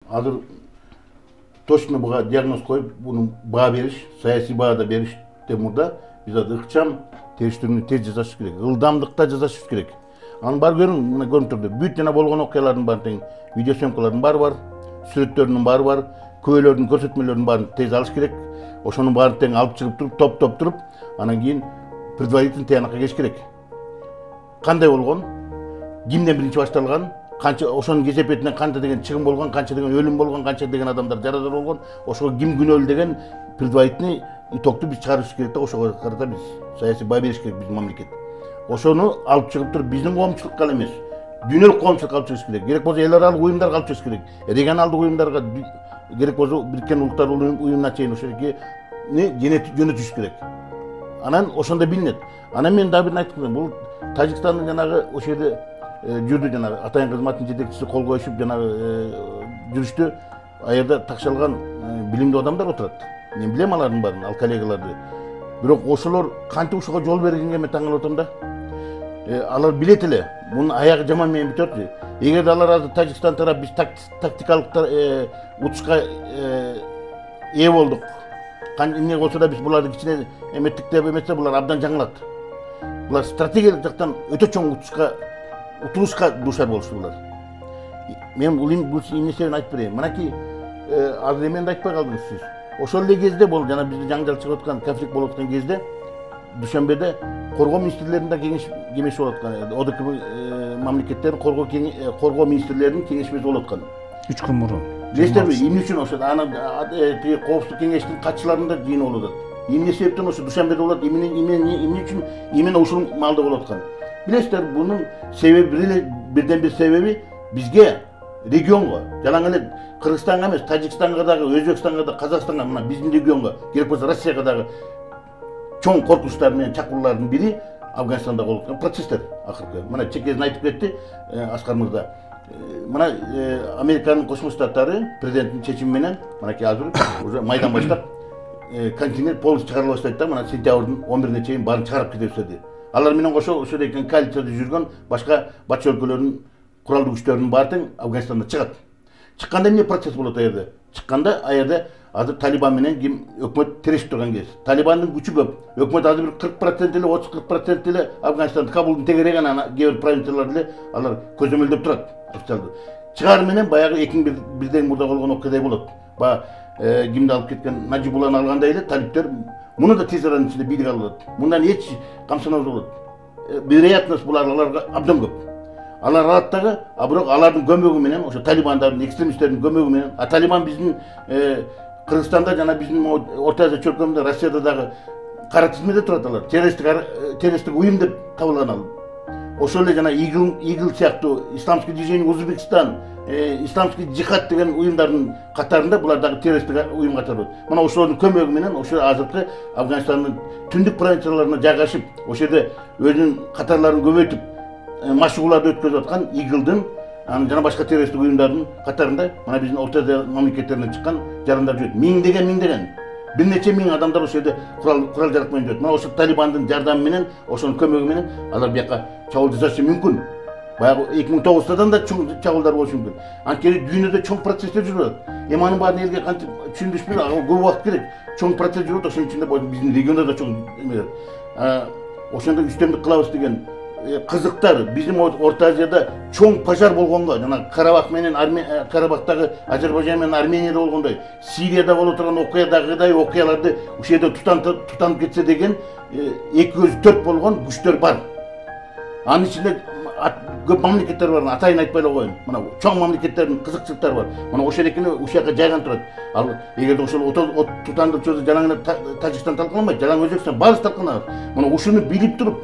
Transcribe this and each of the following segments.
Hazır точно buga diagnoz koyup bunu bağ beriş, siyasi bağ da beriş demurda biz adı ıkçam teştirini tez jazaş керек. Ildamlıkta jazaş керек. Anı bar görün, mına görün turdu. Büyük jana bolğan okyaların bar teң, video sömkaların bar, süretlerinin bar, köylörün көрсөтмөлөрүнүн баарын tez alış керек. Oşonun bарын teң alıp çıkıp turup, top turup, anan keyin предварительный тыянакка кеш керек. Кандай болгон? Кимден биринчи башталган? Kança oşonun kesepetinden kança degen çıkım bolğan, kança degen ölüm bolğan, kança degen adamlar jaradar bolğan, oşoga kim günöldü degen предварительный итогду biz чыгарыш керек да, ошого карата biz саясий баа бериш керек биздин мамлекет. Ошону алып чыгып туруп биздин коомчулукка эле эмес, дүйнөлүк коомчулукка алып чыгыш керек. Керек болсо эл аралык уюмдарга алып чыгыш керек. Регионалдык уюмдарга, керек болсо Бириккен Улуттар уюмуна чейин ошоге жөнөтүш керек. Анан ошондо билинет. Анан мен дагы бир айткым, бул Тажикстандын жанагы ошол жерде жүрдү жанагы атайын кызматтын жетекчиси кол коюшуп жанагы жүрүштү. Аерде такшалган билимдүү адамдар отурат. Мен билем алардын баарын, ал коллегаларды. Бирок ошолор кантип ушуга жол бергенге мен таң калып атам да. Алар билет эле, мунун аягы жаман менен бүтөт. Эгерде алар азыр Тажикстан тарап биз тактикалык утушка ээ болдук. Эмне болсо да биз буларды кичине эметтик деп эмесе, булар абдан жаңылат. Булар стратегиялык жактан өтө чоң утулушка дуушар болушту булар. Мен бул эмнесин айтып берейин. Мынакей азыр эменди айтпай калдыңыз сиз. Ошол эле кезде бул жана бизде жаңжал чыгып аткан, конфликт болуп аткан кезде Дүйшөмбөдө коргоо министрлеринин да кеңеши болуп аткан. ОДКБ мамлекеттердин коргоо министрлеринин кеңешмеси болуп аткан. 3 күн мурун. Билесиздерби, эмне үчүн ошо коопсуздук кеңештин катчыларында жыйын болуп атат. Эмне себептен ошо Дүйшөмбөдө болот, эмне үчүн именно ушул маалда болуп аткан. Билесиздер, бунун себеби бирден бир себеби бизге регионго, жалаң эле Кыргызстанга эмес, Тажикстанга дагы, Өзбекстанга да, Казакстанга, мына биздин регионго, керек болсо Россияга дагы чоң коркунучтар менен чакыруулардын бири Афганистанда болуп аткан процесстер акыркы. Мына чекесин айтып кетти Аскар мырза. Мына Американын Кошмо Штаттары президенттин чечими менен мынакей азыр уже майдан баштап континент полностью чыгарыла баштайт да, мына сентябрдын 11-ине чейин баарын чыгарып кете баштады. Алар менен кошо ошол экен коалицияда жүргөн башка батыш өлкөлөрүнүн куралдуу күчтөрүнүн баары тең Афганистанда чыгат. Чыкканда эмне процесс болот аерде? Чыкканда аерде азыр Талибан менен ким өкмөт тирешип турган кез. Талибандын күчү көп. Өкмөт азыр бир 40% эле, 30-40% эле Афганистанда Кабулдун тегереген ана кээ бир провинциялар эле алар көзөмөлдөп турат. Чыгаар менен баягы 2001 мурда болгон окуядай болот. Баягы кимди алып кеткен Нажибулланы алгандай эле талиптер муну да тез аранын ичинде бийлик алып атат. Мындан эч камсынабыз болот. Вероятность буларга абдан көп. Алар алат дагы, бирок алардын көмөгү менен, ошо талибандардын, экстремисттердин көмөгү менен, Талибан биздин Кыргызстанда жана биздин Орто Азия чөлкөмүндө, Россияда дагы кара тизмеде турат алар. Террористтик уюм деп табылган ал. Ошол эле жана Игил сыяктуу исламский движение Узбекистан, исламский джихад деген уюмдардын катарында булар дагы террористтик уюм катары. Мына ошолордун көмөгү менен ошо азыркы Афганистандын түндүк провинцияларына жайгашып, ошол жерде өзүнүн катарларын көбөйтүп машыгууларды өткөзүп аткан Игилдин жана башка террористтик уюмдардын катарында мына биздин Орто Азия мамлекеттеринен чыккан жарандар жүрөт. Миңдеген бир нече миң адамдар ошол жерде курал жарак менен жүрөт. Мына ошол Талибандын жардамы менен, ошонун көмөгү менен алар бияка чабуул жасашы мүмкүн. Баягы 2009-дан да чоң чабуулдар болушу мүмкүн. Анткени дүйнөдө чоң процесстер жүрүп атат. Анын баарын элге кантип түшүндүрүш менен көп убакыт керек. Чоң процесс жүрүп атат, ошонун ичинде биздин региондо да чоң эмелер. Ошондо үстөмдүк кылабыз деген кызыктар биздин Орто Азияда чоң пожар болгонго, жана Карабах менен Карабахтагы Азербайжан менен Арменияда болгондой, Сирияда болуп турган окуядагыдай окуяларды ушул жерде тутанып кетсе деген 2 көзү 4 болгон күчтөр бар. Анын ичинде көп мамлекеттер бар, атайын айтпай эле коеюн. Мына чоң мамлекеттердин кызыкчылыктары бар. Мына ошол экени ушул жака жайган турат. Ал эгерде ошол тутандырып чөзө жалаң Тажикстан талкаланбайт, жалаң Өзбекстан баарыбыз талкаланабыз. Мына ушуну билип туруп,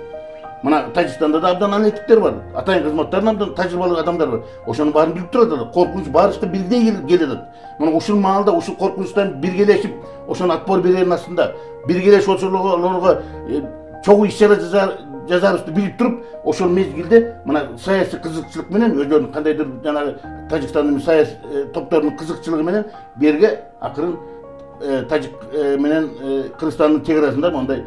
мына Тажикстанда да абдан аналитиктер бар, атайын кызматтардын абдан тажрыйбалуу адамдар бар. Ошонун баарын билип турат. Коркунуч баарыбызга бирдей келет. Мына ушул маалда ушул коркунучтан биргелешип, ошону отпор берерин астында биргелешип ошолорго чогуу иш-чара жазарыбызды билип туруп, ошол мезгилде мына саясий кызыкчылык менен өздөрүнүн кандайдыр жанагы Тажикстандын саясий топторунун кызыкчылыгы менен берге акырын Тажик менен Кыргызстандын чек арасында мондай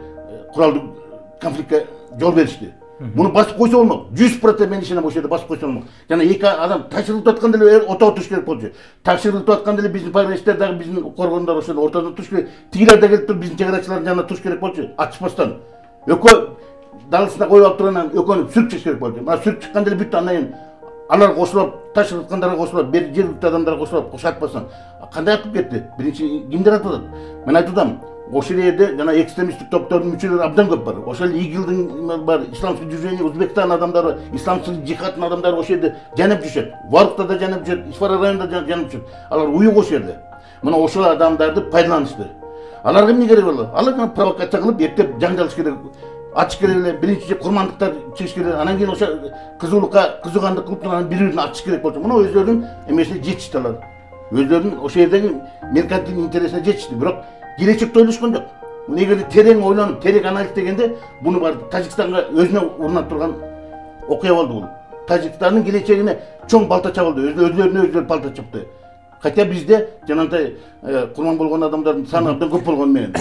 куралдуу конфликтке жол беришти. Bunu basıp koysa olmak. 100% men işine bu şeyde basıp koysa olmak. Yani iki adam taşırılıp atkan dili ota tutuş gerek bolчу. Taşırılıp atkan dili bizim parlamenterdagi bizim korgondor ошол ортодон туруш керек. Тигилер да келип туруп биздин чегарачылардын жанына туруш керек болчу. Ачышпастан. Экөө далысына коюп алып тургандан экөөнү сүрүп чыгыш керек болчу. Мына сүрүп чыккан деле бүттү, андан кийин алар кошулуп, ташырыткандарга кошулуп, бери жергиликтүү адамдарга кошулуп, кошатпастан кандай атып кетти? Биринчи кимдер атып атат? Мен айтып атам, ошол жерде жана экстремисттик топтордун мүчөлөрү абдан көп бар. Ошол ИГИЛдин бар, исламский движение, Өзбекстан адамдары, исламчыл жихадтын адамдары ошол жерде жанып жүрүшөт. Варукта да жанып жүрүшөт, Исфара районунда жанып жүрүшөт. Алар уюк ошол жерде. Мына ошол адамдарды пайдаланышты. Аларга эмне керек болду? Алар жана провокация кылып, эптеп жаңжалыш керек. Ачыш керек эле, биринчи курмандыктар чыгыш керек. Анан кийин ошо кызуулукка кылып турган бири-бирин ачыш керек болчу. Мына өздөрүнүн эмесине жетишти алар. Өздөрүнүн ошол жердеги меркантилдик интересине жетишти. Бирок келечекти ойлошкон жок. Мына эгерде терең ойлонуп, терең анализ дегенде буну бар Тажикстанга өзүнө урнап турган окуя болду бул. Тажикстандын келечегине чоң балта чабылды. Өздөрүнө өздөрү балта чапты. Хотя бизде жанагындай курман болгон адамдардын саны абдан көп болгону менен